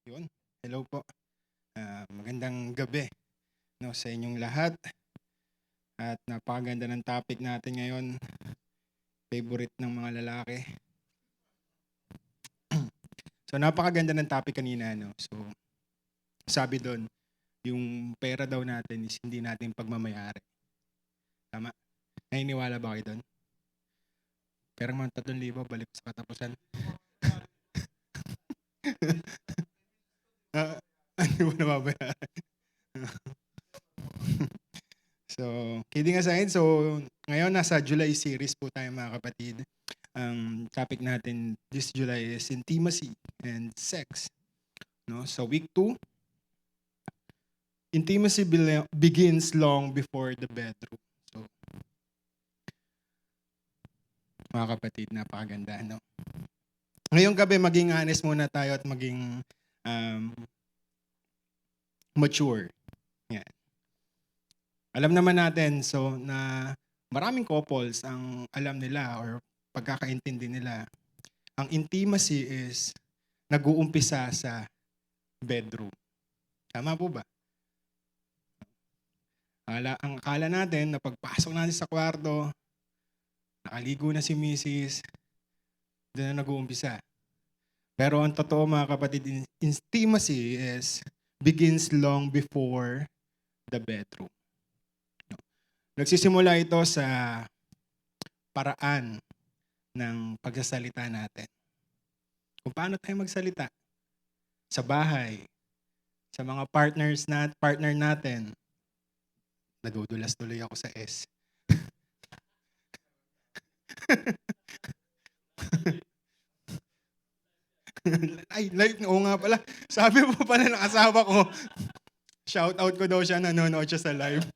Yun. Hello po. Magandang gabi, no, sa inyong lahat. At napakaganda ng topic natin ngayon. Favorite ng mga lalaki. So napakaganda ng topic kanina, no. So sabi doon, yung pera daw natin is hindi natin pagmamayari. Tama? Naniniwala ba kayo doon? Perang mga 3,000 balik sa katapusan. Ah, Hindi mo nababayaran. So, kidding aside, so ngayon nasa July series po tayo mga kapatid. Ang topic natin this July is intimacy and sex. No? So week 2, intimacy begins long before the bedroom. So, mga kapatid, napakaganda. No? Ngayong gabi, maging honest muna tayo at maging mature. Yan. Alam naman natin so na maraming couples ang alam nila or pagkakaintindi nila, ang intimacy is nag-uumpisa sa bedroom. Tama po ba? Ang akala natin na pagpasok natin sa kwarto, nakaligo na si Mrs., doon na nag-uumpisa. Pero ang totoo mga kapatid, intimacy begins long before the bedroom. Nagsisimula ito sa paraan ng pagsasalita natin. Kung paano tayo magsalita sa bahay, sa mga partner natin. Nadudulas tuloy ako sa S. Ay, live. Oo nga pala. Sabi mo pala ng asawa ko, shout out ko daw siya, nanonood siya sa live.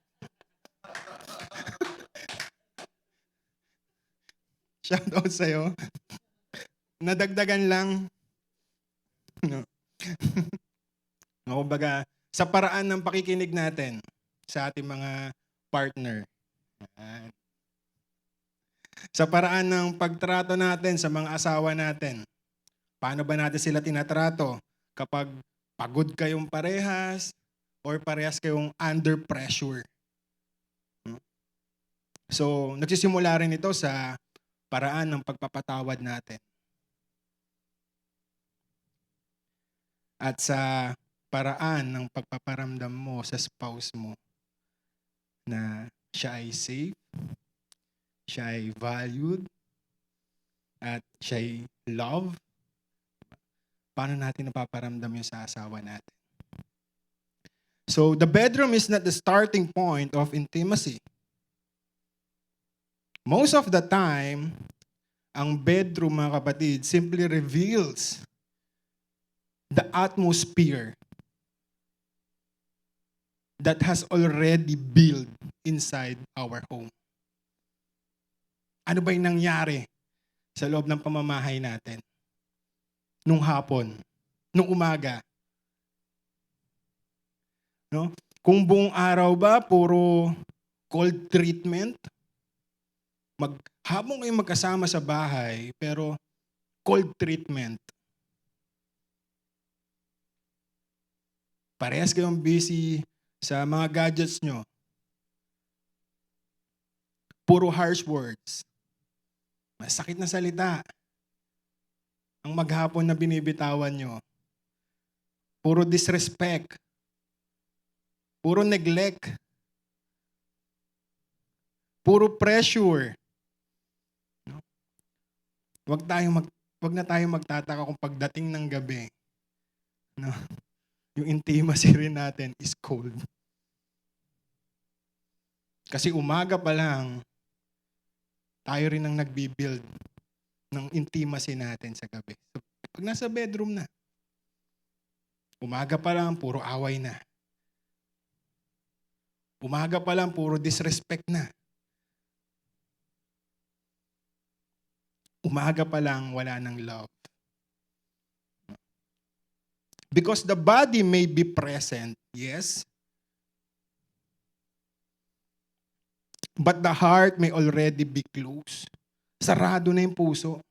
Shout out sa'yo. Nadagdagan lang. No. Kumbaga, sa paraan ng pakikinig natin sa ating mga partner. Sa paraan ng pagtrato natin sa mga asawa natin. Paano ba natin sila tinatrato? Kapag pagod kayong parehas or parehas kayong under pressure. So, nagsisimula rin ito sa paraan ng pagpapatawad natin. At sa paraan ng pagpaparamdam mo sa spouse mo na siya ay safe, siya ay valued, at siya ay love. Paano natin napaparamdam yun sa asawa natin? So, the bedroom is not the starting point of intimacy. Most of the time, ang bedroom, mga kapatid, simply reveals the atmosphere that has already built inside our home. Ano ba yung nangyari sa loob ng pamamahay natin? Nung hapon, nung umaga. No? Kung buong araw ba, puro cold treatment, habang kayong magkasama sa bahay, pero cold treatment. Parehas kayong busy sa mga gadgets nyo. Puro harsh words. Masakit na salita. Ang maghapon na binibitawan nyo. Puro disrespect. Puro neglect. Puro pressure. Wag na tayong magtataka kung pagdating ng gabi, no, yung intimacy rin natin is cold. Kasi umaga pa lang, tayo rin ang nagbibuild ng intimacy natin sa gabi. So, pag nasa bedroom na, umaga pa lang, puro away na. Umaga pa lang, puro disrespect na. Umaga pa lang, wala ng love. Because the body may be present, yes, but the heart may already be closed. Sarado na yung puso.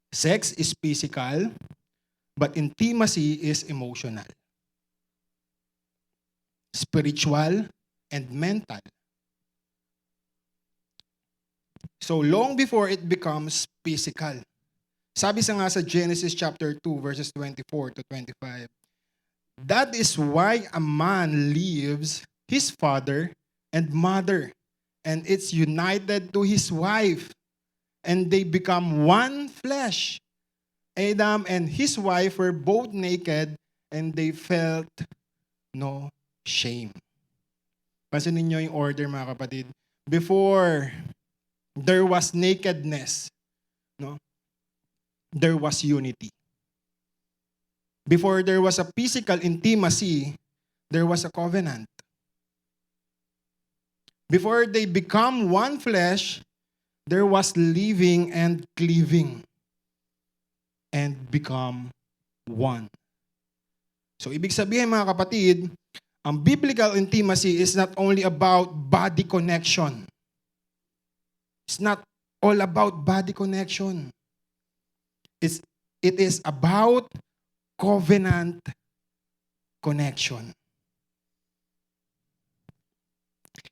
Sex is physical, But intimacy is emotional, spiritual, and mental. So long before it becomes physical. Sabi sa nga sa Genesis chapter 2 verses 24 to 25, that is why a man leaves his father and mother, and it's united to his wife, and they become one flesh. Adam and his wife were both naked, and they felt no shame. Pansinin niyo yung order, mga kapatid. Before there was nakedness, no? There was unity. Before there was a physical intimacy, there was a covenant. Before they become one flesh, there was living and cleaving and become one. So ibig sabihin, mga kapatid, ang biblical intimacy is not only about body connection. It's not all about body connection. It is about covenant connection.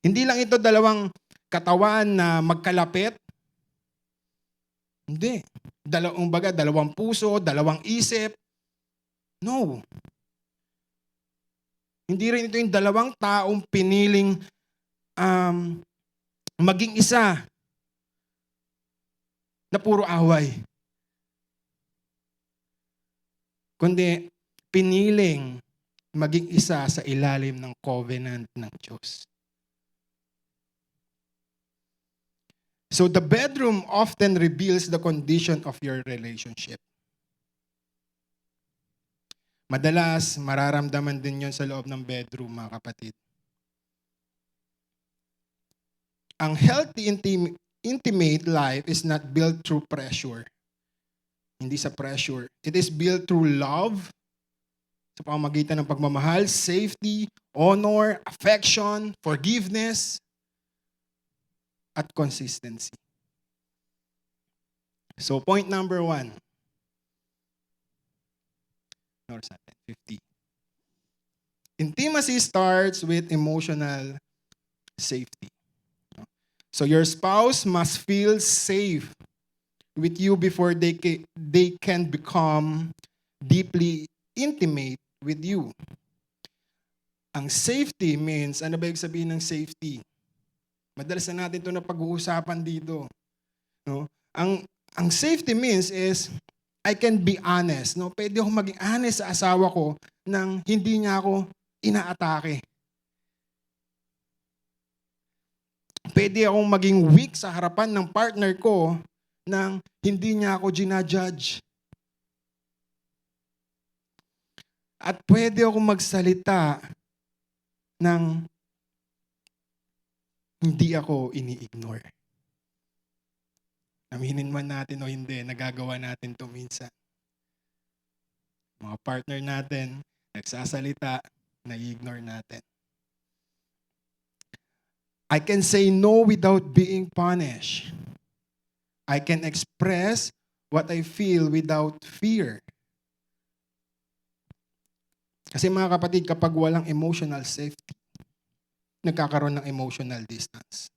Hindi lang ito dalawang katawan na magkalapit. Hindi. Dalawang puso, dalawang isip. No. Hindi rin ito yung dalawang taong piniling maging isa na puro away. Kundi piniling maging isa sa ilalim ng covenant ng Diyos. So the bedroom often reveals the condition of your relationship. Madalas, mararamdaman din yon sa loob ng bedroom, mga kapatid. Ang healthy intimate life is not built through pressure. Hindi sa pressure. It is built through love, sa pamamagitan ng pagmamahal, safety, honor, affection, forgiveness, at consistency. So point number 1. 50. Intimacy starts with emotional safety. So your spouse must feel safe with you before they can become deeply intimate with you. Ang safety means, ano ba ibig sabihin ng safety? Madalas na natin ito na pag-uusapan dito. No? Ang safety means is, I can be honest. No? Pwede akong maging honest sa asawa ko nang hindi niya ako inaatake. Pwede akong maging weak sa harapan ng partner ko nang hindi niya ako ginajudge. At pwede akong magsalita nang hindi ako ini-ignore. Aminin man natin o hindi, nagagawa natin ito minsan. Mga partner natin, nagsasalita, nai-ignore natin. I can say no without being punished. I can express what I feel without fear. Kasi mga kapatid, kapag walang emotional safety, nagkakaroon ng emotional distance.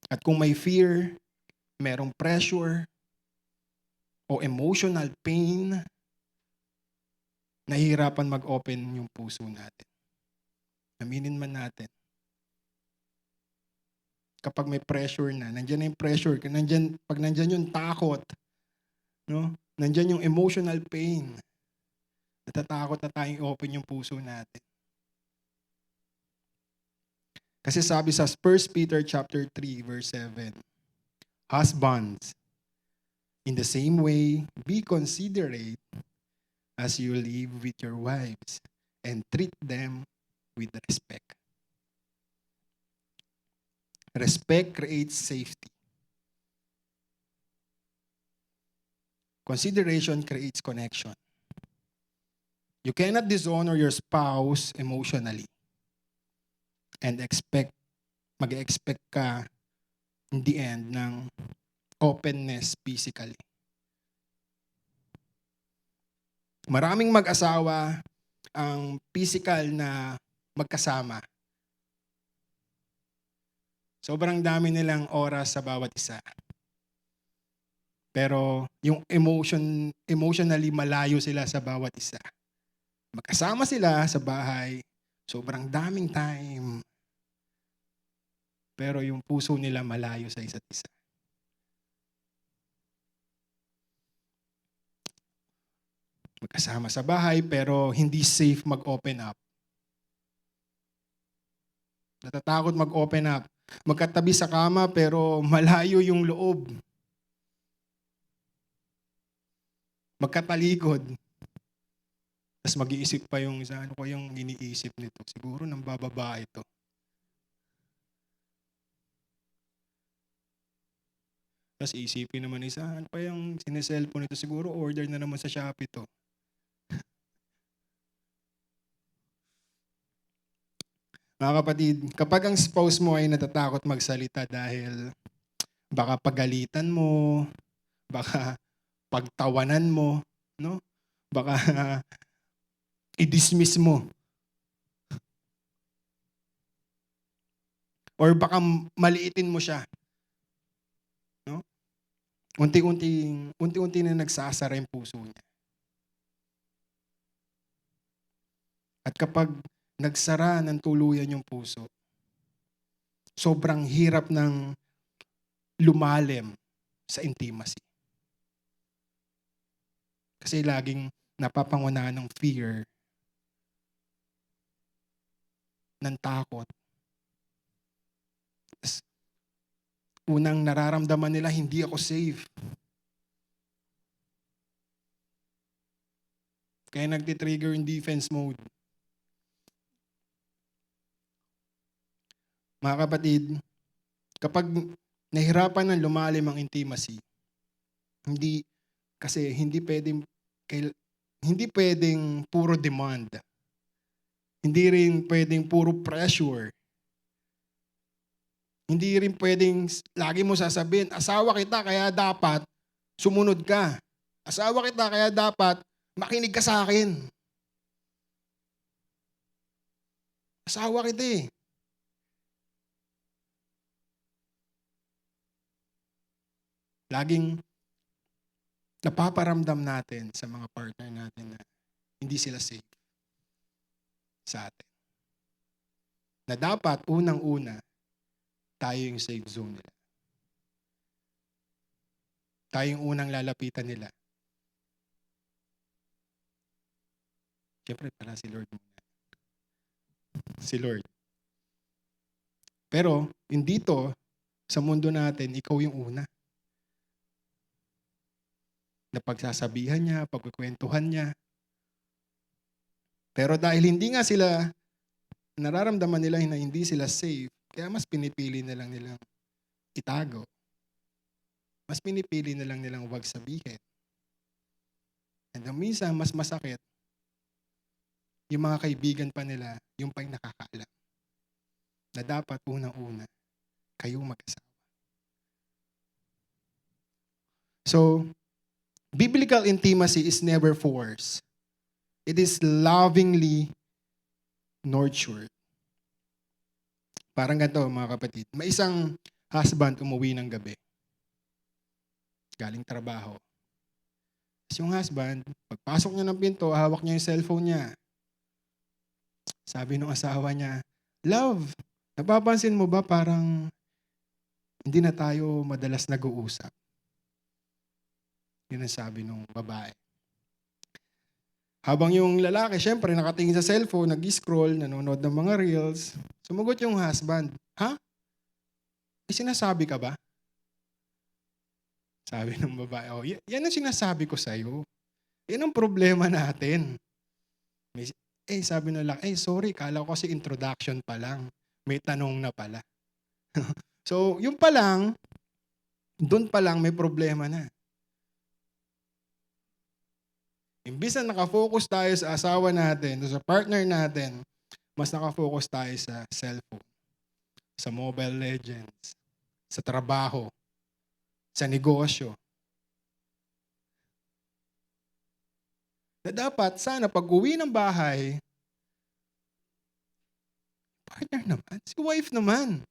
At kung may fear, merong pressure, o emotional pain, nahihirapan mag-open yung puso natin. Aminin man natin. Kapag may pressure na, nandiyan na yung pressure, pag nandiyan yung takot, no? Nandiyan yung emotional pain. Natatakot na tayong open yung puso natin. Kasi sabi sa 1 Peter chapter 3 verse 7, husbands, in the same way, be considerate as you live with your wives and treat them with respect. Respect creates safety. Consideration creates connection. You cannot dishonor your spouse emotionally and mag-expect ka in the end ng openness physically. Maraming mag-asawa ang physical na magkasama. Sobrang dami nilang oras sa bawat isa. Pero yung emotionally malayo sila sa bawat isa. Magkasama sila sa bahay, sobrang daming time. Pero yung puso nila malayo sa isa't isa. Magkasama sa bahay pero hindi safe mag-open up. Natatakot mag-open up. Magkatabi sa kama pero malayo yung loob. Magkatalikod. Tapos mag-iisip pa yung isa, ano ko yung iniisip nito? Siguro nang bababa ito. Tapos isipin naman isa, ano pa yung sineselfone nito? Siguro order na naman sa Shopee to. Mga kapatid, kapag ang spouse mo ay natatakot magsalita dahil baka pagalitan mo, baka pagtawanan mo, no? Baka i-dismiss mo. Or baka maliitin mo siya. No? Unti-unti na nagsasara yung puso niya. At kapag nagsara ng tuluyan yung puso, sobrang hirap ng lumalim sa intimacy. Kasi laging napapangunahan ng fear, ng takot. Unang nararamdaman nila, hindi ako safe. Kaya nagtitrigger yung defense mode. Mga kapatid, kapag nahirapan ng lumalim ang intimacy, hindi pwedeng puro demand. Hindi rin pwedeng puro pressure. Hindi rin pwedeng lagi mo sasabihin, asawa kita kaya dapat sumunod ka. Asawa kita kaya dapat makinig ka sa akin. Asawa kita eh. Laging napaparamdam natin sa mga partner natin na hindi sila safe sa atin. Na dapat unang-una, tayo yung safe zone nila. Tayo yung unang lalapitan nila. Siyempre, para si Lord muna. Si Lord. Pero, dito, sa mundo natin, ikaw yung una. Na pagsasabihan niya, pagkukwentuhan niya. Pero dahil hindi nga sila, nararamdaman nila na hindi sila safe, kaya mas pinipili na lang nilang itago. Mas pinipili na lang nilang huwag sabihin. And minsan, mas masakit, yung mga kaibigan pa nila, yung pa'y nakakaalam. Na dapat unang-una, kayo mag-asawa. So, biblical intimacy is never forced. It is lovingly nurtured. Parang ganito, mga kapatid. May isang husband umuwi ng gabi. Galing trabaho. Tapos yung husband, pagpasok niya ng pinto, hawak niya yung cellphone niya. Sabi ng asawa niya, "Love, napapansin mo ba parang hindi na tayo madalas nag-uusap?" Yun ang sabi ng babae. Habang yung lalaki, syempre, nakatingin sa cellphone, nag-scroll, nanonood ng mga reels, sumagot yung husband, "Ha? May sinasabi ka ba?" Sabi ng babae, "Oh, yan ang sinasabi ko sa'yo. Yan ang problema natin." Sabi ng lalaki, sorry, kala ko kasi introduction pa lang. May tanong na pala. So, yung pa lang, doon pa lang may problema na. Imbis na nakafocus tayo sa asawa natin, sa partner natin, mas nakafocus tayo sa cellphone, sa Mobile Legends, sa trabaho, sa negosyo. Na dapat, sana pag-uwi ng bahay, partner naman, si wife naman.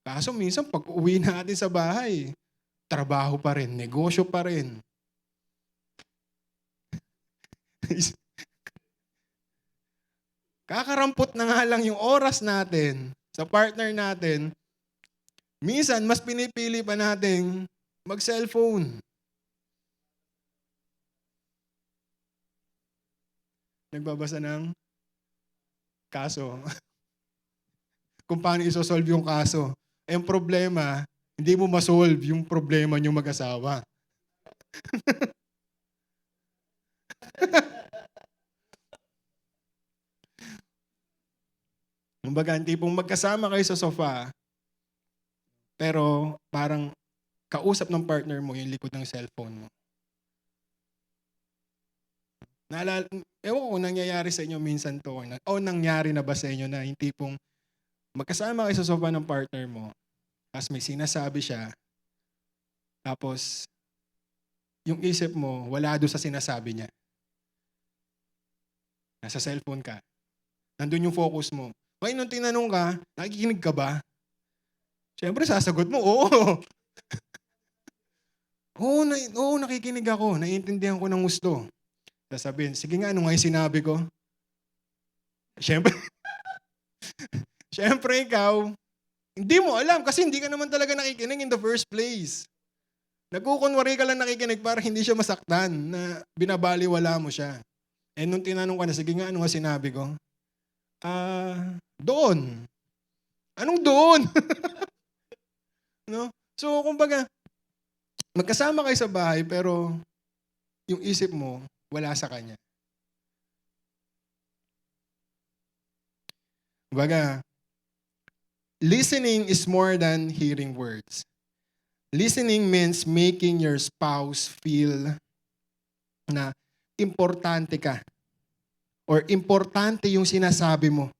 Kaso minsan pag-uwi natin sa bahay, trabaho pa rin, negosyo pa rin. Kakarampot na nga lang yung oras natin sa partner natin, minsan mas pinipili pa nating mag-cellphone. Nagbabasa ng kaso. Kung paano isosolve yung kaso. Eh, yung problema, hindi mo masolve yung problema niyong mag-asawa. Kumbaga, tipong magkasama kayo sa sofa, pero parang kausap ng partner mo yung likod ng cellphone mo. Naalala, ewan ko kung nangyayari sa inyo minsan to, o nangyari na ba sa inyo na yung tipong magkasama kayo sa sofa ng partner mo, tapos may sinasabi siya, tapos yung isip mo, wala doon sa sinasabi niya. Nasa cellphone ka. Nandun yung focus mo. Kaya nung tinanong ka, nakikinig ka ba? Siyempre, sasagot mo, oo. Oo, nakikinig ako. Naiintindihan ko ng gusto. Sasabihin, sige nga, ano nga yung sinabi ko? Siyempre, siyempre ikaw, hindi mo alam kasi hindi ka naman talaga nakikinig in the first place. Nagkukunwari ka lang nakikinig para hindi siya masaktan na binabaliwala mo siya. Eh nung tinanong ka na, sige nga, ano nga sinabi ko? Doon. Anong doon? No? So, kumbaga, magkasama kayo sa bahay pero yung isip mo, wala sa kanya. Kumbaga, listening is more than hearing words. Listening means making your spouse feel na importante ka or importante yung sinasabi mo.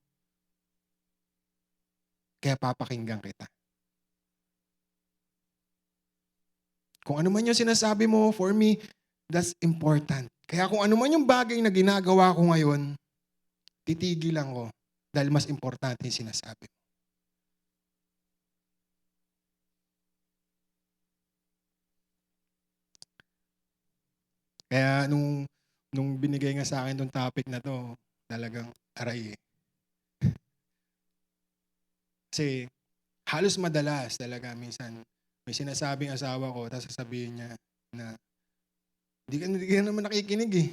Kaya papakinggan kita. Kung ano man yung sinasabi mo, for me, that's important. Kaya kung ano man yung bagay na ginagawa ko ngayon, titigilan ko dahil mas importante yung sinasabi mo. Kaya nung binigay nga sa akin tong topic na to, talagang aray eh. Kasi halos madalas talaga minsan may sinasabing asawa ko tapos sasabihin niya na hindi ka naman nakikinig eh.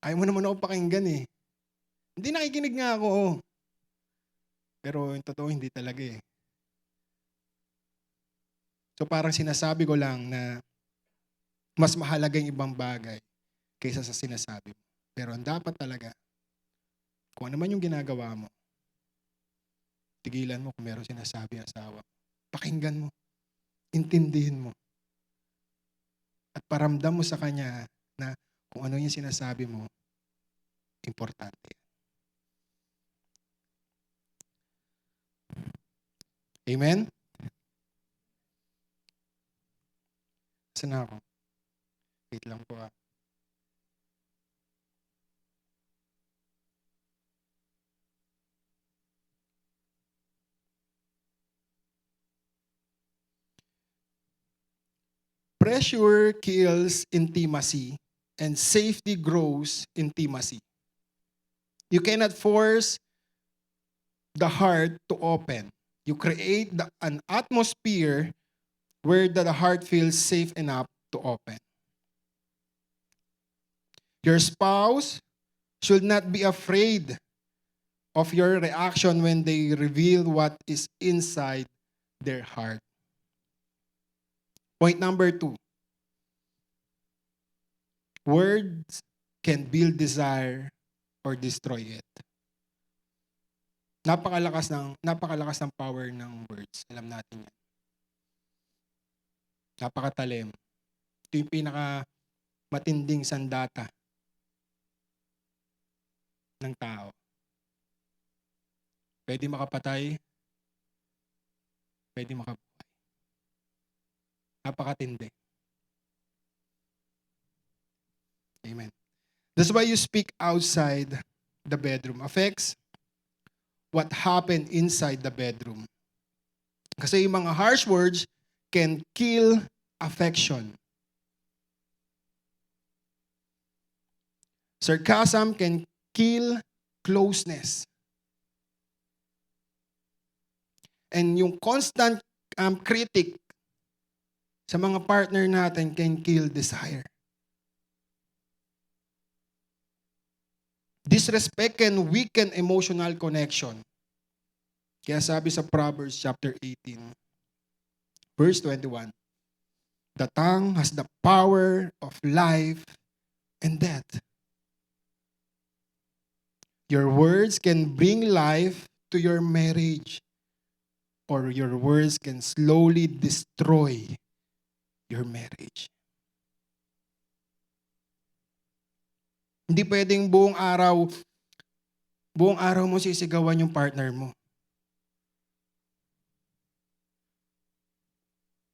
Ayaw mo naman ako pakinggan eh. Hindi nakikinig nga ako. Oh. Pero yung totoo hindi talaga eh. So parang sinasabi ko lang na mas mahalaga yung ibang bagay kaysa sa sinasabi mo. Pero ang dapat talaga, kung ano man yung ginagawa mo, tigilan mo kung meron sinasabi ang asawa. Pakinggan mo. Intindihin mo. At paramdam mo sa kanya na kung ano yung sinasabi mo, importante. Amen? Saan na ako? Wait lang po ah. Pressure kills intimacy and safety grows intimacy. You cannot force the heart to open. You create an atmosphere where the heart feels safe enough to open. Your spouse should not be afraid of your reaction when they reveal what is inside their heart. Point number 2. Words can build desire or destroy it. Napakalakas ng power ng words. Alam natin yan. Napakatalim. Ito yung matinding sandata ng tao. Pwede makapatay, pwede makabuhay. Napakatindi. Amen. That's why you speak outside the bedroom. Affects what happened inside the bedroom. Kasi yung mga harsh words can kill affection. Sarcasm can kill closeness. And yung constant critic sa mga partner natin can kill desire. Disrespect can weaken emotional connection. Kaya sabi sa Proverbs chapter 18, verse 21, the tongue has the power of life and death. Your words can bring life to your marriage, or your words can slowly destroy your marriage. Hindi pwedeng buong araw mo sisigawan yung partner mo.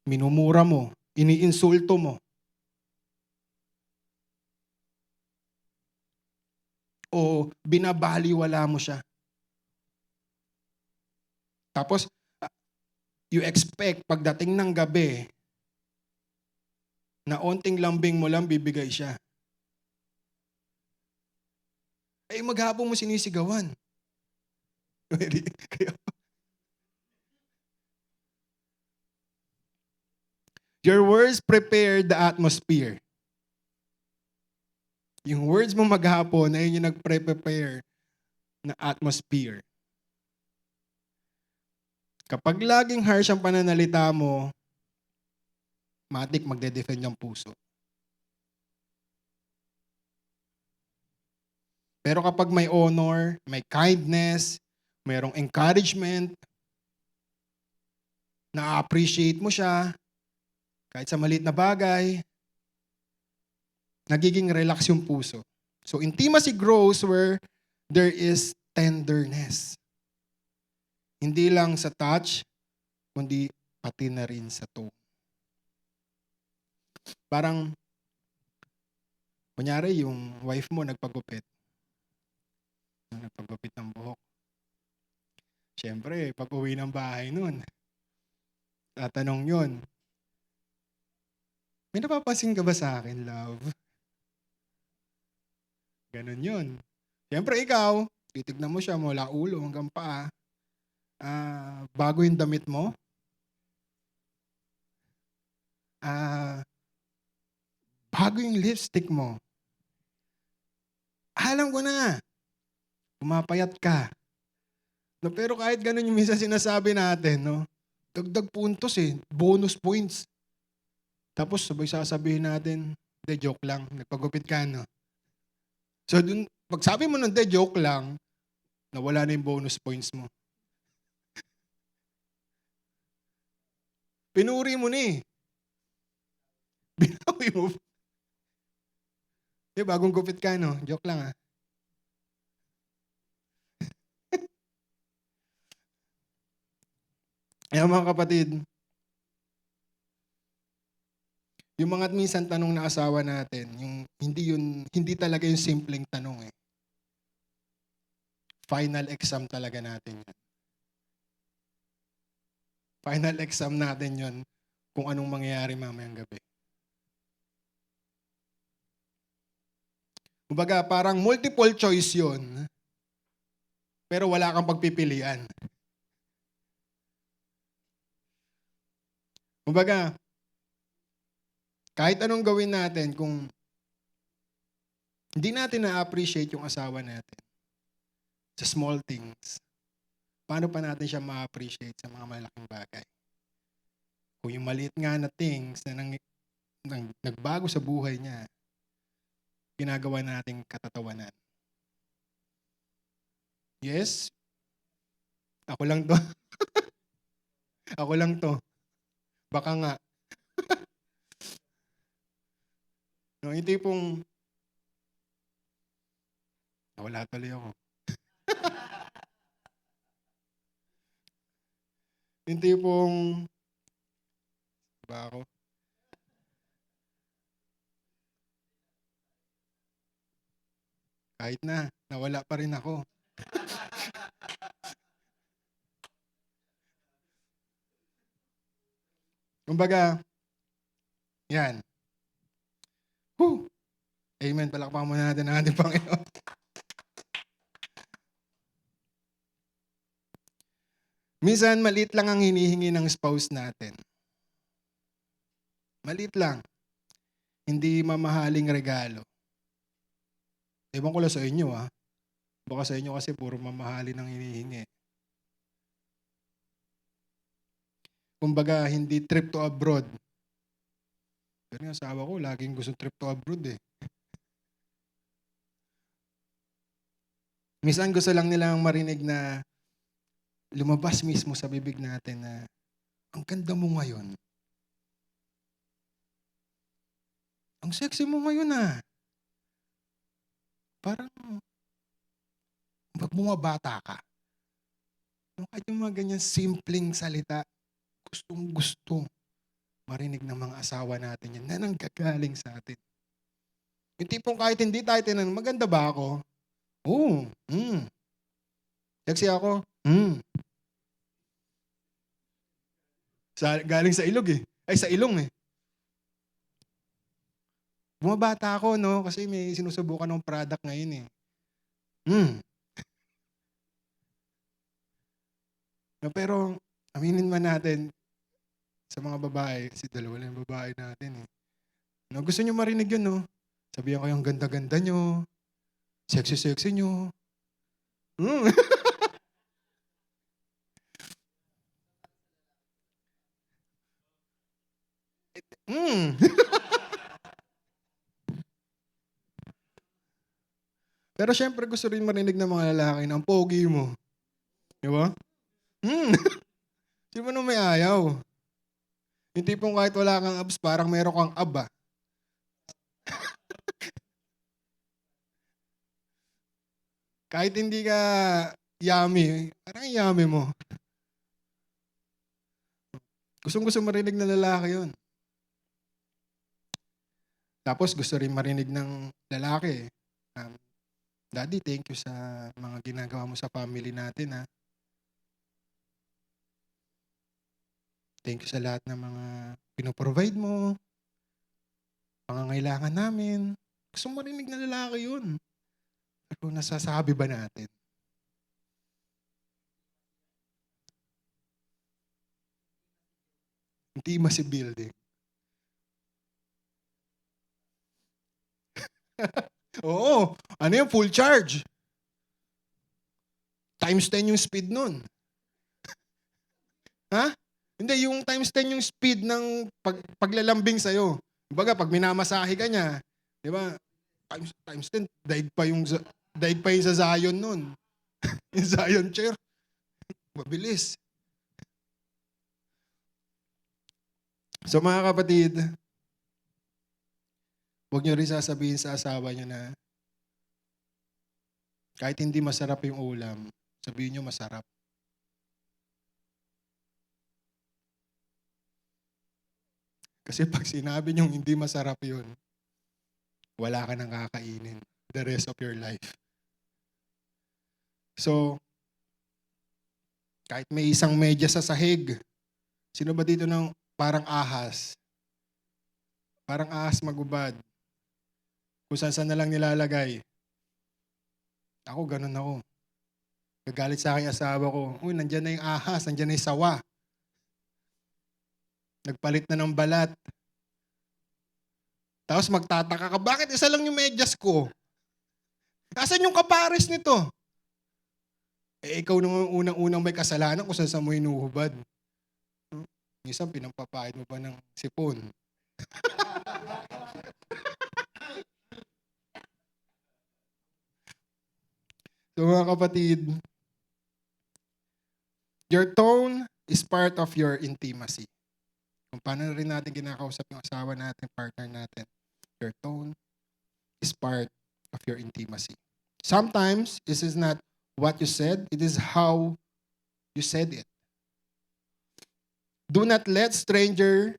Minumura mo, iniinsulto mo. O binabaliwala mo siya. Tapos, you expect pagdating ng gabi, na onting lambing mo lang bibigay siya. Ay maghapon mo sinisigawan. Your words prepare the atmosphere. Yung words mo maghapon, ayun yung nagpre-prepare na atmosphere. Kapag laging harsh ang pananalita mo, matik magde-defend yung puso. Pero kapag may honor, may kindness, mayroong encouragement, na-appreciate mo siya, kahit sa maliit na bagay, nagiging relax yung puso. So intimacy grows where there is tenderness. Hindi lang sa touch, kundi pati na rin sa tone. Parang, kunyari yung wife mo nagpagupit ng buhok. Siyempre, pag uwi ng bahay nun, tatanong yun, may napapansin ka ba sa akin, love? Ganon yun. Siyempre ikaw, titignan mo siya mula ulo hanggang paa. Bago yung damit mo? Bago yung lipstick mo? Alam ko na, pumapayat ka. No, pero kahit ganun yung minsan sinasabi natin, no? Dagdag puntos bonus points. Tapos sabay sasabihin natin, joke lang, nagpagupit ka, no? So dun, pag sabi mo ng joke lang, nawala na yung bonus points mo. Pinuri mo na Binawi mo. Bagong gupit ka, no? Joke lang, Ayan mga kapatid, yung mga minsan tanong na asawa natin, yung hindi talaga yung simpleng tanong Final exam talaga natin yan. Final exam natin yon kung anong mangyayari mamayang gabi. Kumbaga, parang multiple choice yon, pero wala kang pagpipilian. Kumbaga, kahit anong gawin natin, kung hindi natin na-appreciate yung asawa natin sa small things, paano pa natin siya ma-appreciate sa mga malaking bagay? Kung yung maliit nga na things na nagbago sa buhay niya, ginagawa nating katatawanan. Yes? Ako lang to. Ako lang to. Baka nga. No, yung tipong wala tuloy ako. Yung tipong ba ako? Kahit na, nawala pa rin ako. Kumbaga, yan. Whew! Amen. Palakpakan muna natin ang ating Panginoon. Minsan, maliit lang ang hinihingi ng spouse natin. Maliit lang. Hindi mamahaling regalo. Ewan ko lang sa inyo, ha? Baka sa inyo kasi puro mamahalin ang hinihingi. Kumbaga, hindi trip to abroad. Pero yung asawa ko, laging gusto trip to abroad eh. Minsan gusto lang nilang marinig na lumabas mismo sa bibig natin na ang ganda mo ngayon. Ang sexy mo ngayon ah. Parang bumabata ka. Kahit yung mga ganyan simpleng salita, gustong gusto marinig ng mga asawa natin yan na nanggagaling sa atin. Yung tipong kahit hindi tayo tinanong, maganda ba ako? Oo. Sexy ako? Galing sa ilog eh. Ay, sa ilong eh. Bumabata ako, no? Kasi may sinusubukan ng product ngayon eh. No, pero, aminin man natin, sa mga babae, kasi dalawa lang yung babae natin eh. No, gusto nyo marinig yun, no? Sabihan ko yung ganda-ganda nyo, sexy-sexy nyo. Pero syempre gusto rin marinig ng mga lalaki na ang pogi mo. Di ba? Sino naman may ayaw? Yung tipong kahit wala kang abs, parang meron kang ab ah. Kahit hindi ka yummy, parang yummy mo. Gustong-gusto marinig ng lalaki yun. Tapos gusto rin marinig ng lalaki. Daddy, thank you sa mga ginagawa mo sa family natin ha. Thank you sa lahat ng mga pinoprovide mo, pangangailangan namin. Gusto marinig ng lalaki yun. Pero nasasabi ba natin? Intimacy building. Oo. Ano yung full charge? Times 10 yung speed nun. Ha? Hindi, yung times 10 yung speed ng paglalambing sa'yo. Kumbaga, pag minamasahe ka niya, di ba? Times 10, daig pa yung sa Zion nun. Yung Zion chair. Mabilis. So mga kapatid, huwag nyo rin sasabihin sa asawa nyo na kahit hindi masarap yung ulam, sabihin nyo masarap. Kasi pag sinabi nyo hindi masarap yun, wala ka nang kakainin the rest of your life. So, kahit may isang medya sa sahig, sino ba dito ng parang ahas? Parang ahas magubad. Kung saan na lang nilalagay. Ako, ganun ako. Gagalit sa akin asawa ko, uy, nandyan na yung ahas, nandyan na yung sawa. Nagpalit na ng balat. Tapos magtataka ka, bakit isa lang yung medyas ko? Nasaan yung kapares nito? Eh, ikaw nung unang-unang may kasalanan kung saan mo hinuhubad. Minsan, pinampapahid mo pa ng sipon. So mga kapatid, your tone is part of your intimacy. Kung paano rin natin kinakausap yung asawa natin, partner natin, your tone is part of your intimacy. Sometimes, this is not what you said, it is how you said it. Do not let strangers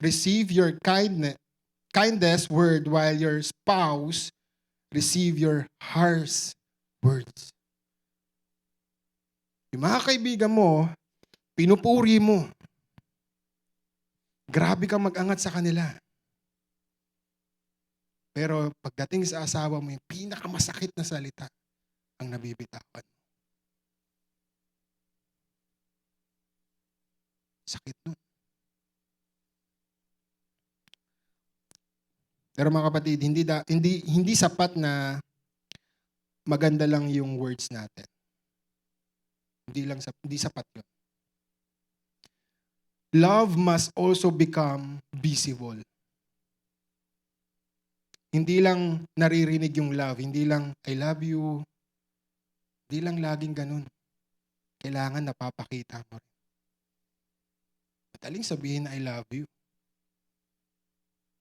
receive your kindness word while your spouse receive your harsh words. Yung mga kaibigan mo, pinupuri mo. Grabe kang mag-angat sa kanila. Pero pagdating sa asawa mo, yung pinakamasakit na salita ang nabibitawan. Sakit nun. Pero mga kapatid, hindi sapat na maganda lang yung words natin. Hindi sapat yun. Love must also become visible. Hindi lang naririnig yung love, hindi lang I love you, hindi lang laging ganun. Kailangan napapakita mo rin. Madaling sabihin na I love you.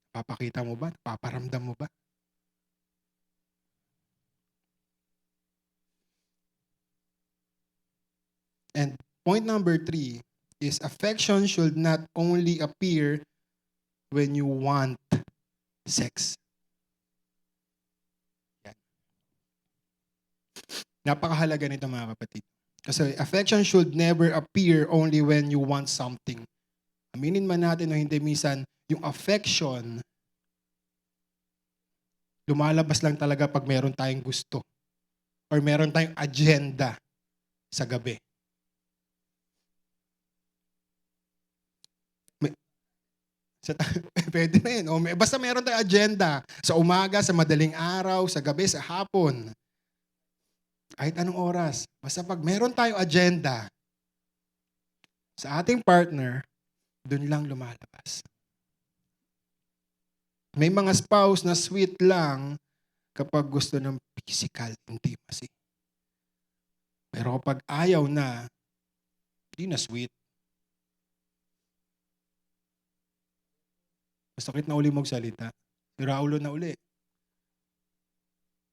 Napapakita mo ba? Napaparamdam mo ba? And point number 3 is affection should not only appear when you want sex. Yan. Napakahalaga nito mga kapatid. Kasi affection should never appear only when you want something. Aminin man natin o hindi, minsan, yung affection, lumalabas lang talaga pag meron tayong gusto or meron tayong agenda sa gabi. Pwede na yun. Basta meron tayong agenda. Sa umaga, sa madaling araw, sa gabi, sa hapon. Kahit anong oras. Basta pag meron tayong agenda sa ating partner, dun lang lumalabas. May mga spouse na sweet lang kapag gusto ng physical intimacy. Pero kapag ayaw na, hindi na sweet. Masakit na uli magsalita. Si Raulo na uli.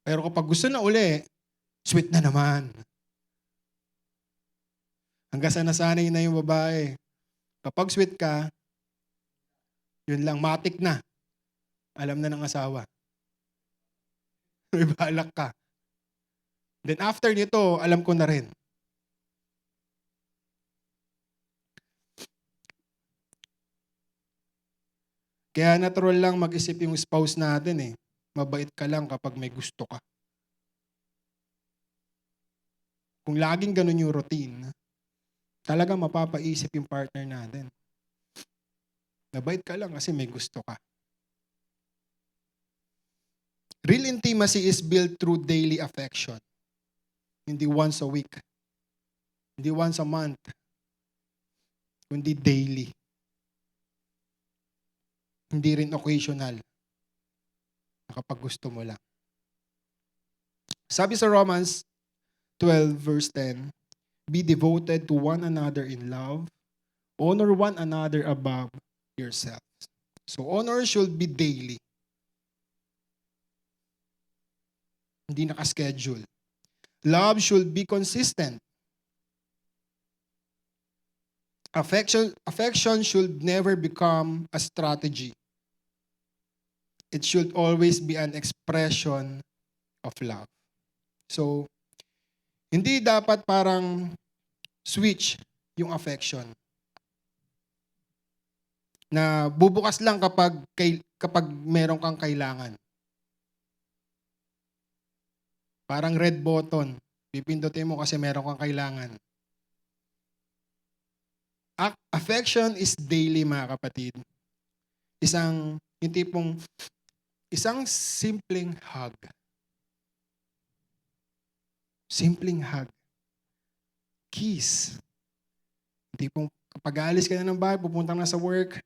Pero kapag gusto na uli, sweet na naman. Hanggang sa nasanay na yung babae. Kapag sweet ka, yun lang, matik na. Alam na ng asawa. May balak ka. Then after nito, alam ko na rin. Kaya natural lang mag-isip yung spouse natin eh. Mabait ka lang kapag may gusto ka. Kung laging ganun yung routine, talagang mapapaisip yung partner natin. Mabait ka lang kasi may gusto ka. Real intimacy is built through daily affection. Hindi once a week. Hindi once a month. Kundi daily. Hindi rin occasional. Kapag gusto mo lang. Sabi sa Romans 12 verse 10, be devoted to one another in love. Honor one another above yourselves. So honor should be daily. Hindi naka-schedule. Love should be consistent. Affection should never become a strategy. It should always be an expression of love. So, hindi dapat parang switch yung affection. Na bubukas lang kapag meron kang kailangan. Parang red button. Pipindutin mo kasi meron kang kailangan. Affection is daily, mga kapatid. Isang simpleng hug. Simpleng hug. Kiss. Kapag aalis ka na ng bahay, pupunta na sa work,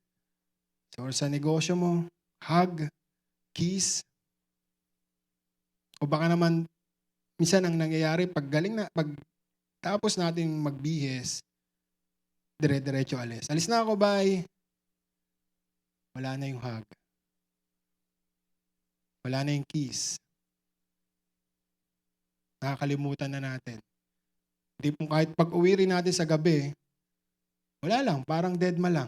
or sa negosyo mo, hug, kiss. O baka naman, minsan ang nangyayari, pag tapos natin magbihis, dire-diretso alis. Alis na ako, bye. Wala na yung hug. Wala na yung kiss. Nakakalimutan na natin. Hindi po kahit pag-uwi rin natin sa gabi, wala lang, parang dead ma lang.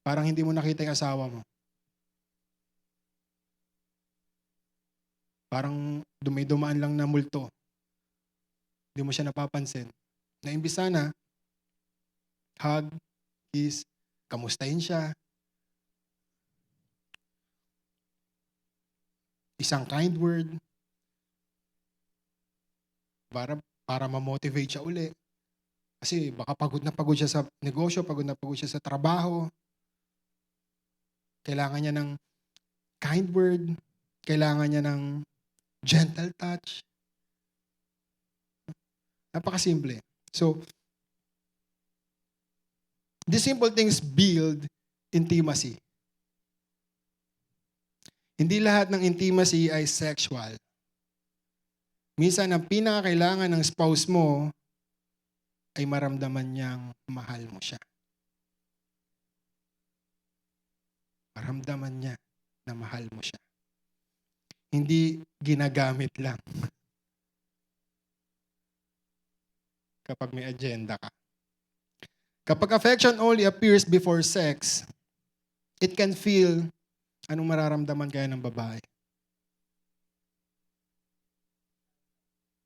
Parang hindi mo nakita yung asawa mo. Parang may dumaan lang na multo. Hindi mo siya napapansin. Na imbis sana, hug, kiss, kamustahin siya. Isang kind word. Para ma-motivate siya uli. Kasi baka pagod na pagod siya sa negosyo, pagod na pagod siya sa trabaho. Kailangan niya ng kind word. Kailangan niya ng gentle touch. Napakasimple. So, these simple things build intimacy. Hindi lahat ng intimacy ay sexual. Minsan, ang pinakakailangan ng spouse mo ay maramdaman niyang mahal mo siya. Maramdaman niya na mahal mo siya. Hindi ginagamit lang kapag may agenda ka. Kapag affection only appears before sex, it can feel anong mararamdaman kaya ng babae.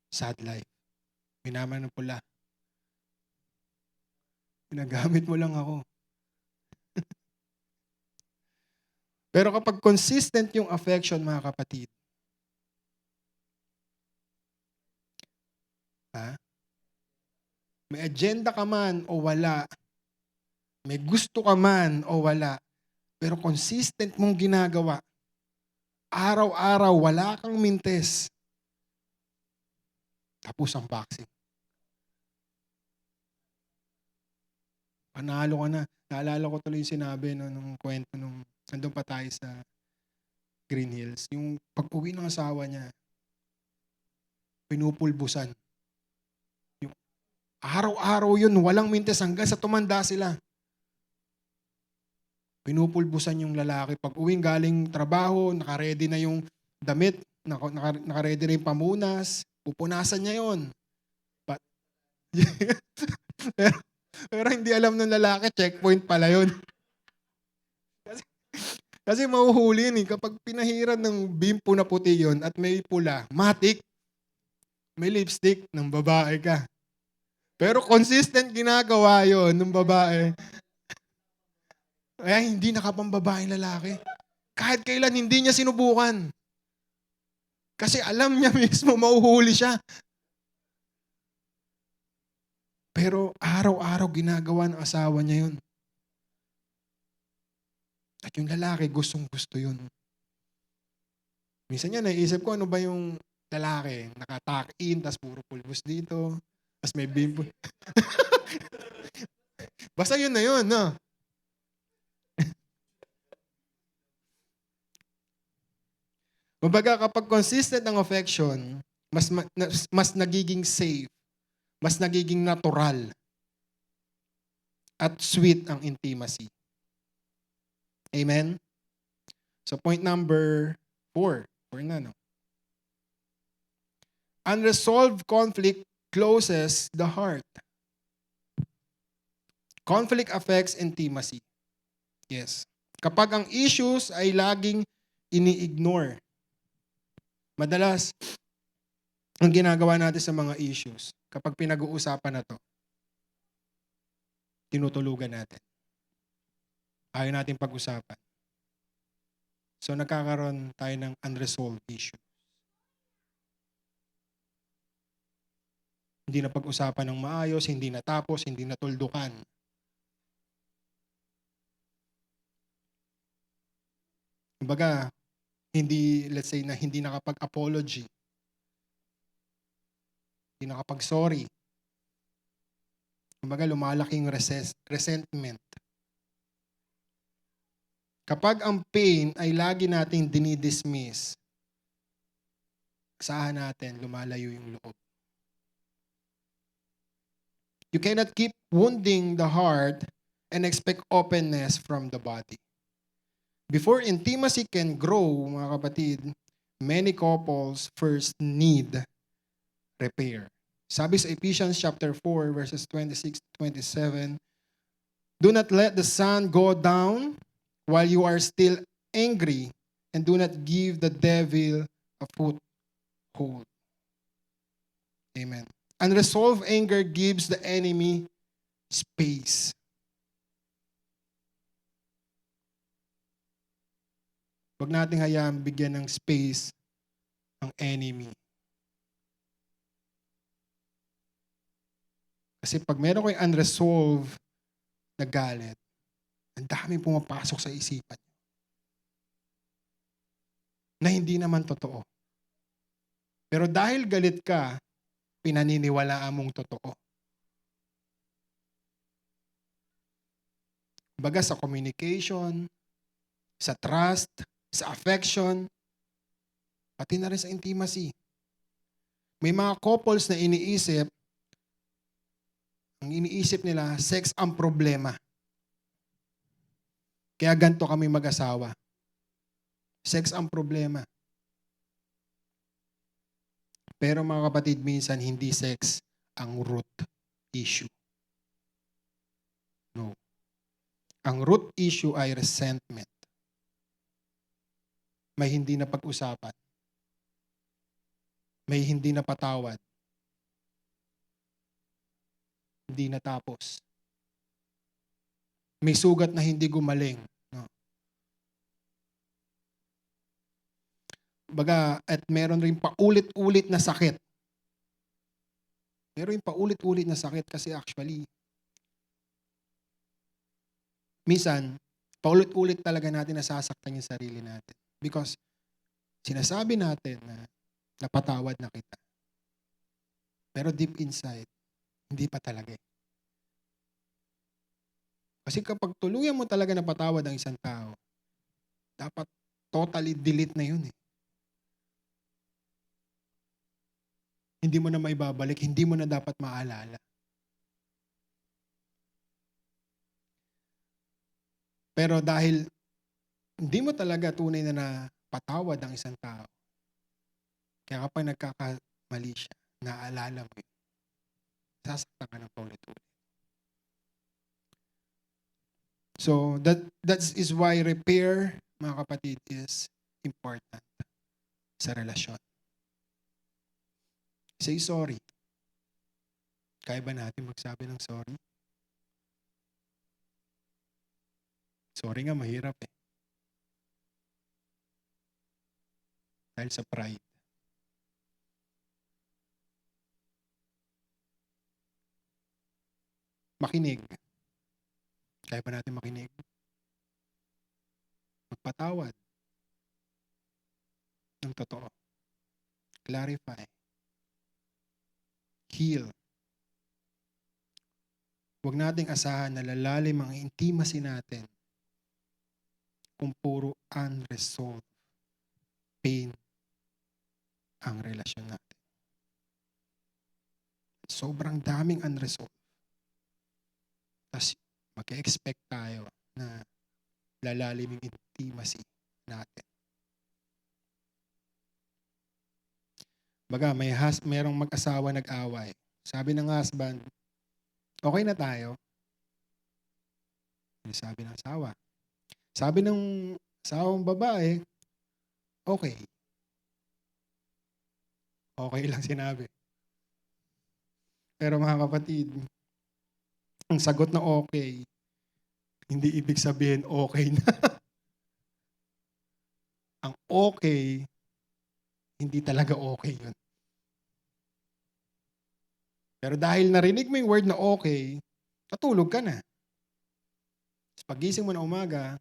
Sad life. Minaman ng pula. Ginagamit mo lang ako. Pero kapag consistent yung affection, mga kapatid, may agenda ka man o wala, may gusto ka man o wala, pero consistent mong ginagawa, araw-araw, wala kang mintes, tapos ang boxing. Panalo ka na. Naalala ko tuloy yung sinabi nung kwento nung nandun pa tayo sa Green Hills. Yung pag-uwi ng asawa niya, pinupulbusan. Yung araw-araw yun, walang mintes hanggang sa tumanda sila. Pinupulbusan yung lalaki. Pag-uwing galing trabaho, nakaredy na yung damit, nakaredy na yung pamunas, pupunasan niya yun. Pero hindi alam ng lalaki, checkpoint pala yun. Kasi mahuhuli yun eh. Kapag pinahiran ng bimpo na puti yun at may pula, matik, may lipstick, ng babae ka. Pero consistent ginagawa yun ng babae. Kaya hindi nakapambabaeng lalaki. Kahit kailan hindi niya sinubukan. Kasi alam niya mismo, mahuhuli siya. Pero araw-araw ginagawa ng asawa niya yun. At yung lalaki, gustong-gusto yun. Minsan niya naisip ko, ano ba yung lalaki? Naka-tuck-in, tas puro pulbos dito. Tas may bimbo. Basta yun na yun, no? Kumbaga, kapag consistent ang affection, mas nagiging safe, mas nagiging natural, at sweet ang intimacy. Amen? So point number 4. 4 na, no? Unresolved conflict closes the heart. Conflict affects intimacy. Yes. Kapag ang issues ay laging ini-ignore, madalas, ang ginagawa natin sa mga issues, kapag pinag-uusapan na to, tinutulugan natin. Ayaw natin pag-usapan. So nagkakaroon tayo ng unresolved issue. Hindi na pag-usapan ng maayos, hindi natapos, hindi natuldukan. Kumbaga, let's say na hindi nakapag-apology. Hindi nakapag-sorry. Kumbaga, lumalaking resentment. Kapag ang pain ay lagi nating dinidismiss, asahan natin, lumalayo yung loob. You cannot keep wounding the heart and expect openness from the body. Before intimacy can grow, mga kapatid, many couples first need repair. Sabi sa Ephesians chapter 4, verses 26 to 27, do not let the sun go down while you are still angry, and do not give the devil a hold. Amen. Unresolved anger gives the enemy space. Huwag nating hayaan bigyan ng space ang enemy. Kasi pag meron kayong unresolved na galit, ang daming pumapasok sa isipan na hindi naman totoo. Pero dahil galit ka, pinaniniwalaan mong totoo. Baga sa communication, sa trust, sa affection, pati na rin sa intimacy. May mga couples na ang iniisip nila, sex ang problema. Kaya ganito kami mag-asawa. Sex ang problema. Pero mga kapatid, minsan hindi sex ang root issue. No. Ang root issue ay resentment. May hindi na pag-usapan. May hindi na patawad. Hindi natapos. May sugat na hindi gumaling. No. Baga, at meron rin paulit-ulit na sakit. Meron rin paulit-ulit na sakit kasi actually, minsan, paulit-ulit talaga natin nasasaktan yung sarili natin. Because sinasabi natin na napatawad na kita. Pero deep inside, hindi pa talaga. Kasi kapag tuluyan mo talaga napatawad ang isang tao, dapat totally delete na yun eh. Hindi mo na maibabalik, hindi mo na dapat maalala. Pero dahil hindi mo talaga tunay na napatawad ang isang tao, kaya kapag nagkakamali siya, naaalala mo yun, sasaktan ka ng paulit-ulit. So, that is why repair, mga kapatid, is important sa relasyon. Say sorry. Kaya ba natin magsabi ng sorry? Sorry nga, mahirap eh. Dahil sa pride. Makinig. Kaya ba natin makinig? Magpatawad. Ng totoo. Clarify. Heal. Huwag nating asahan na lalalim ang intimacy natin kung puro unresolved pain ang relasyon natin. Sobrang daming unresolved. Tapos mag-expect tayo na lalalim yung intimacy natin. Baga, merong mag-asawa nag-away. Sabi ng husband, okay na tayo. Sabi ng asawa. Sabi ng asawang babae, okay. Okay lang sinabi. Pero mga kapatid, ang sagot na okay, hindi ibig sabihin okay na. Ang okay, hindi talaga okay yun. Pero dahil narinig mo yung word na okay, natulog ka na. Pagising mo na umaga,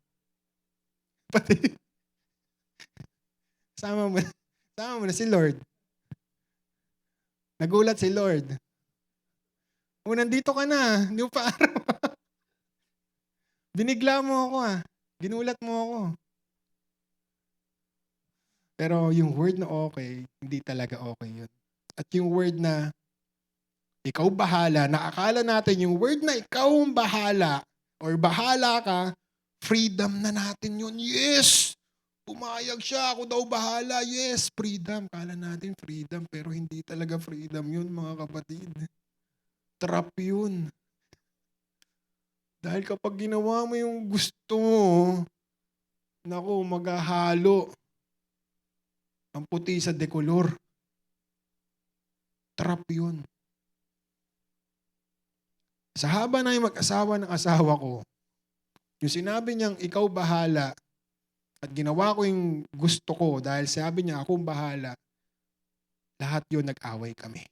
pati, sama mo na si Lord. Nagulat si Lord. O, nandito ka na. Hindi mo pa araw. Binigla mo ako ah. Ginulat mo ako. Pero yung word na okay, hindi talaga okay yun. At yung word na ikaw bahala, nakakala natin yung word na ikaw ang bahala or bahala ka, freedom na natin yun. Yes! Pumayag siya, ako daw bahala. Yes, freedom. Kala natin freedom, pero hindi talaga freedom yun, mga kapatid. Trap yun. Dahil kapag ginawa mo yung gusto mo, naku, maghahalo ang puti sa dekolor. Trap yun. Sa haba na yung mag-asawa ng asawa ko, yung sinabi niyang ikaw bahala at ginawa ko yung gusto ko dahil sabi niya akong bahala, lahat yun nag-away kami.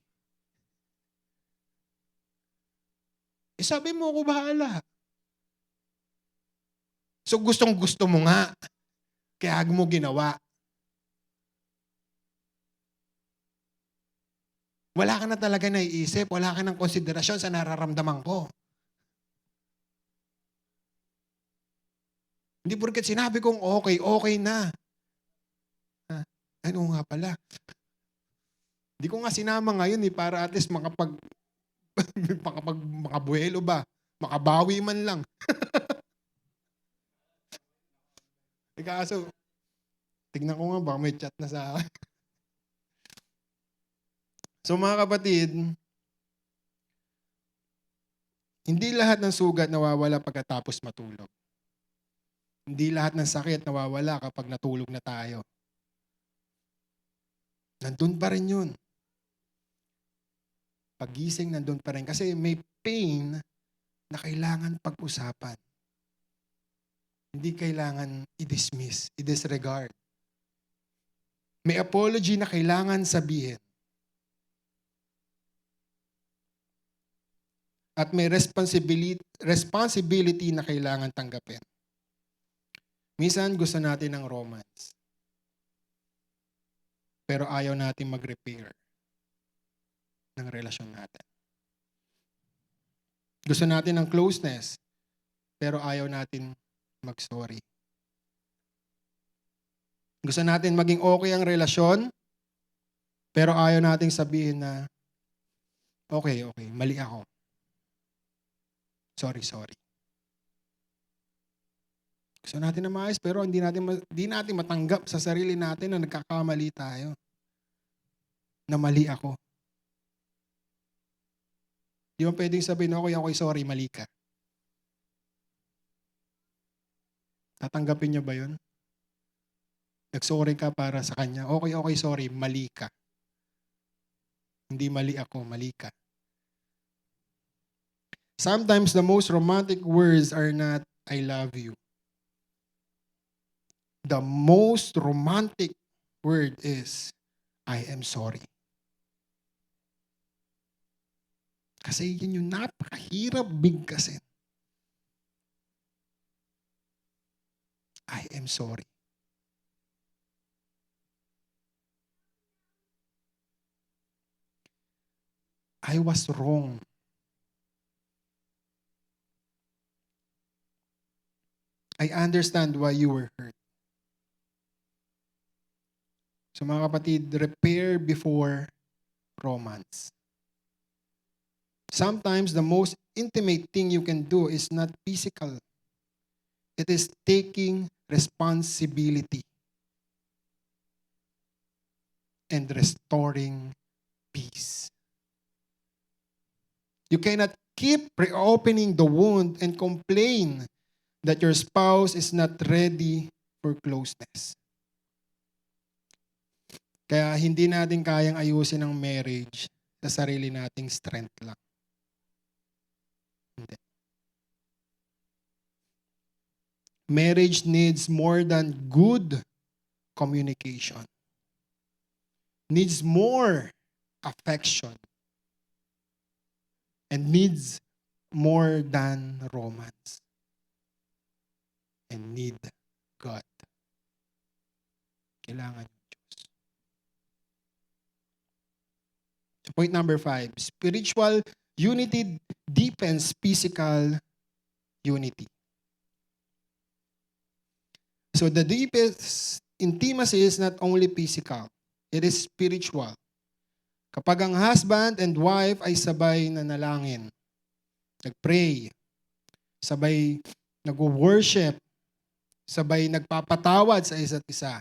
Sabi mo ako bahala. So gustong gusto mo nga, kaya mo ginawa. Wala ka na talaga naiisip, wala ka ng konsiderasyon sa nararamdaman ko. Hindi porket sinabi kong okay, okay na. Ano nga pala. Hindi ko nga sinama ngayon para at least makabuelo ba? Makabawi man lang. Kaso, tignan ko nga ba, may chat na sa akin. So mga kapatid, hindi lahat ng sugat nawawala pagkatapos matulog. Hindi lahat ng sakit nawawala kapag natulog na tayo. Nandun pa rin yun. Pagising nandun pa rin. Kasi may pain na kailangan pag-usapan. Hindi kailangan i-dismiss, i-disregard. May apology na kailangan sabihin. At may responsibility na kailangan tanggapin. Minsan gusto natin ng romance. Pero ayaw natin mag-repair ng relasyon natin. Gusto natin ng closeness, pero ayaw natin mag-sorry. Gusto natin maging okay ang relasyon, pero ayaw nating sabihin na, okay, mali ako. Sorry. Gusto natin na maayos, pero hindi natin matanggap sa sarili natin na nagkakamali tayo. Na mali ako. Di mo pwedeng sabihin, okay, sorry, mali ka. Tatanggapin niya ba yun? Nag-sorry ka para sa kanya, okay, sorry, mali ka. Hindi mali ako, mali ka. Sometimes the most romantic words are not, I love you. The most romantic word is, I am sorry. Kasi yun yung napakahirap bigkasin. I am sorry. I was wrong. I understand why you were hurt. So mga kapatid, repair before romance. Sometimes the most intimate thing you can do is not physical. It is taking responsibility and restoring peace. You cannot keep reopening the wound and complain that your spouse is not ready for closeness. Kaya hindi natin kayang ayusin ang marriage sa sarili nating strength lang. Hindi. Marriage needs more than good communication. Needs more affection. And needs more than romance. And need God. Kailangan yung Diyos. So point number 5, spiritual unity deepens physical unity. So the deepest intimacy is not only physical, it is spiritual. Kapag ang husband and wife ay sabay nanalangin, nag-pray, sabay nag-worship, sabay nagpapatawad sa isa't isa,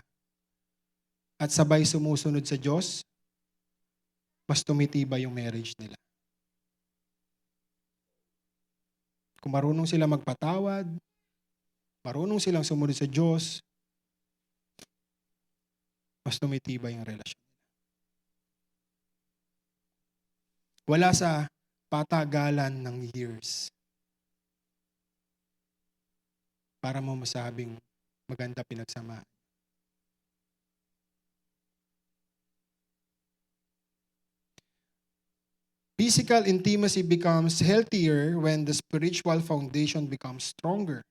at sabay sumusunod sa Diyos, mas tumitibay yung marriage nila. Kung marunong sila magpatawad, marunong silang sumunod sa Diyos, mas tumitibay yung relasyon. Wala sa patagalan ng years para mo masabing maganda pinagsamahan. Physical intimacy becomes healthier when the spiritual foundation becomes stronger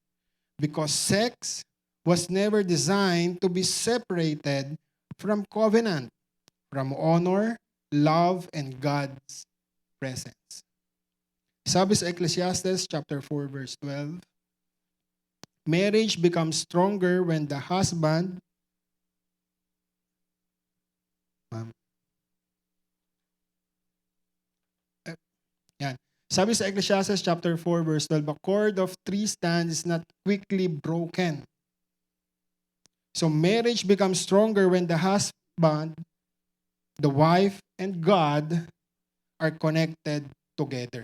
because sex was never designed to be separated from covenant, from honor, love, and God's presence. Sabi sa Ecclesiastes chapter 4 verse 12, marriage becomes stronger when the husband Yan. Sabi sa Ecclesiastes chapter 4 verse 12, a cord of 3 strands is not quickly broken. So marriage becomes stronger when the husband, the wife, and God are connected together.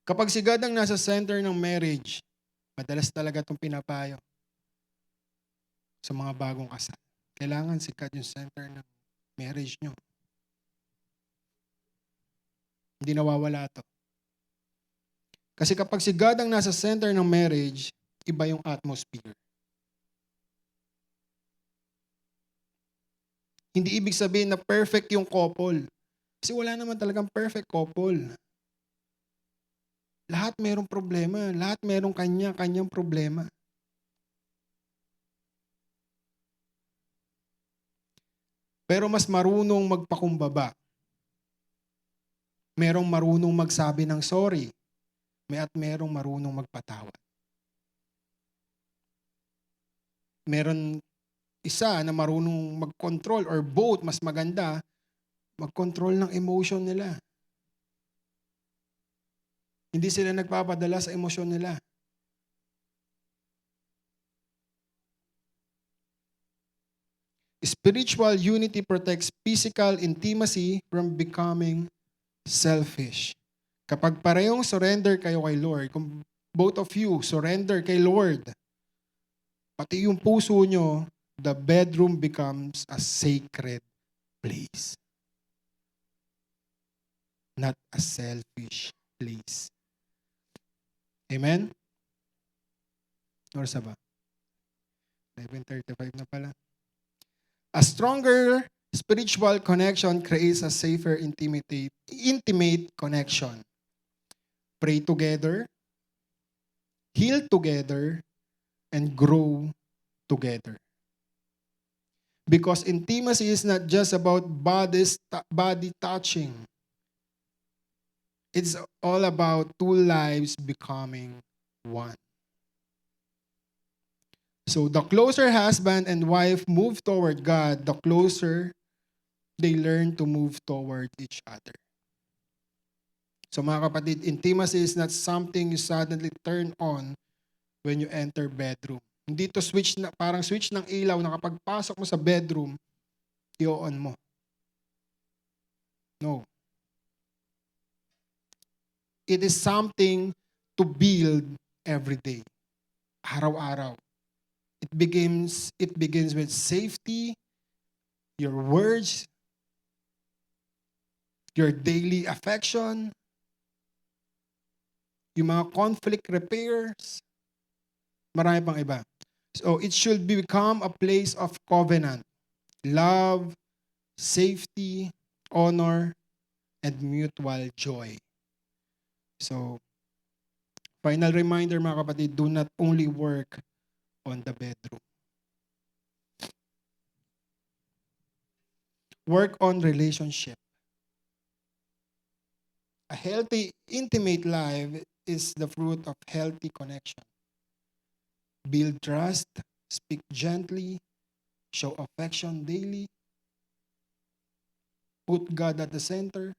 Kapag si God ang nasa center ng marriage, madalas talaga itong pinapayo sa mga bagong kasal. Kailangan si God yung center ng marriage nyo. Hindi nawawala to. Kasi kapag si God ang nasa center ng marriage, iba yung atmosphere. Hindi ibig sabihin na perfect yung couple. Kasi wala naman talagang perfect couple. Lahat merong problema. Lahat merong kanya-kanyang problema. Pero mas marunong magpakumbaba. Merong marunong magsabi ng sorry. At merong marunong magpatawad. Meron isa na marunong mag-control or both, mas maganda, mag-control ng emotion nila. Hindi sila nagpapadala sa emosyon nila. Spiritual unity protects physical intimacy from becoming selfish. Kapag parehong surrender kayo kay Lord, kung both of you surrender kay Lord, pati yung puso nyo, the bedroom becomes a sacred place. Not a selfish place. Amen? Oras na ba? 11:35 na pala. A stronger spiritual connection creates a safer, intimate connection. Pray together, heal together, and grow together. Because intimacy is not just about body touching. It's all about two lives becoming one. So the closer husband and wife move toward God, the closer they learn to move toward each other. So mga kapatid, intimacy is not something you suddenly turn on when you enter bedroom. Hindi to switch na, parang switch ng ilaw na kapag pasok mo sa bedroom, i-on mo. No. It is something to build every day. Araw-araw. It begins with safety, your words, your daily affection, yung mga conflict repairs, marami pang iba. So it should become a place of covenant, love, safety, honor, and mutual joy. So, final reminder mga kapatid, do not only work on the bedroom. Work on relationship. A healthy, intimate life is the fruit of healthy connection. Build trust, speak gently, show affection daily, put God at the center.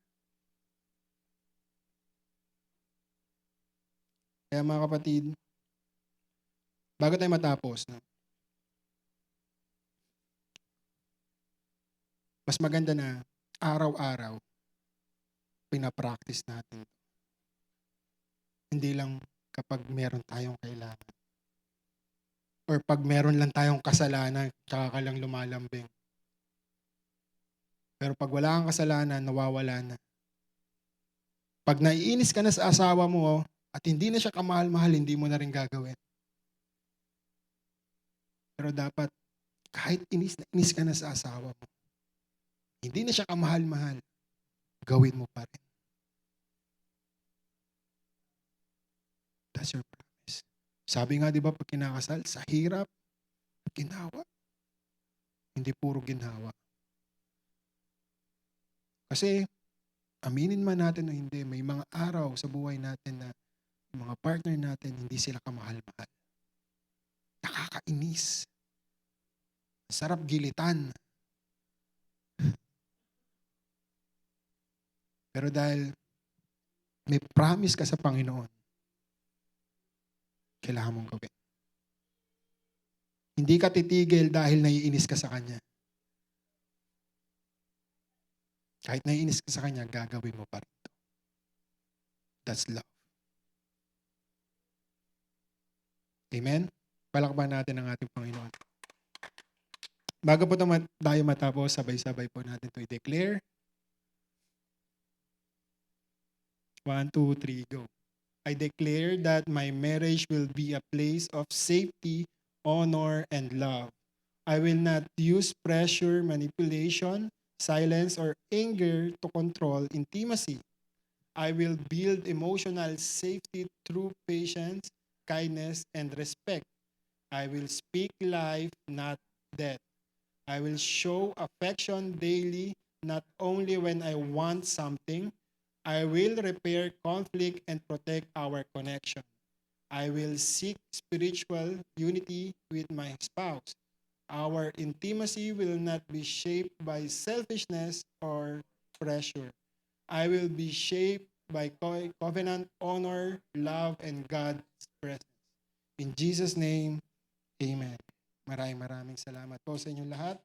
Kaya mga kapatid, bago tayo matapos, mas maganda na araw-araw pinapractice natin. Hindi lang kapag meron tayong kailangan. Or pag meron lang tayong kasalanan, tsaka ka lang lumalambing. Pero pag wala kang kasalanan, nawawala na. Pag naiinis ka na sa asawa mo at hindi na siya kamahal-mahal, hindi mo na rin gagawin. Pero dapat, kahit inis na inis ka na sa asawa mo, hindi na siya kamahal-mahal, gawin mo pa rin. That's your promise. Sabi nga, di ba, pag kinakasal, sa hirap, ginawa. Hindi puro ginhawa. Kasi, aminin man natin o hindi, may mga araw sa buhay natin na mga partner natin, hindi sila kamahal-mahal. Nakakainis. Sarap gilitan. Pero dahil may promise ka sa Panginoon, kailangan mong gawin. Hindi ka titigil dahil naiinis ka sa Kanya. Kahit naiinis ka sa Kanya, gagawin mo pa rin ito. That's love. Amen? Palakpakan natin ang ating Panginoon. Bago po tayo matapos, sabay-sabay po natin ito i-declare. 1, 2, 3, go. I declare that my marriage will be a place of safety, honor, and love. I will not use pressure, manipulation, silence, or anger to control intimacy. I will build emotional safety through patience, kindness, and respect. I will speak life, not death. I will show affection daily, not only when I want something. I will repair conflict and protect our connection. I will seek spiritual unity with my spouse. Our intimacy will not be shaped by selfishness or pressure. I will be shaped by covenant honor, love, and God's presence. In Jesus' name, Amen. Maraming salamat po sa inyong lahat.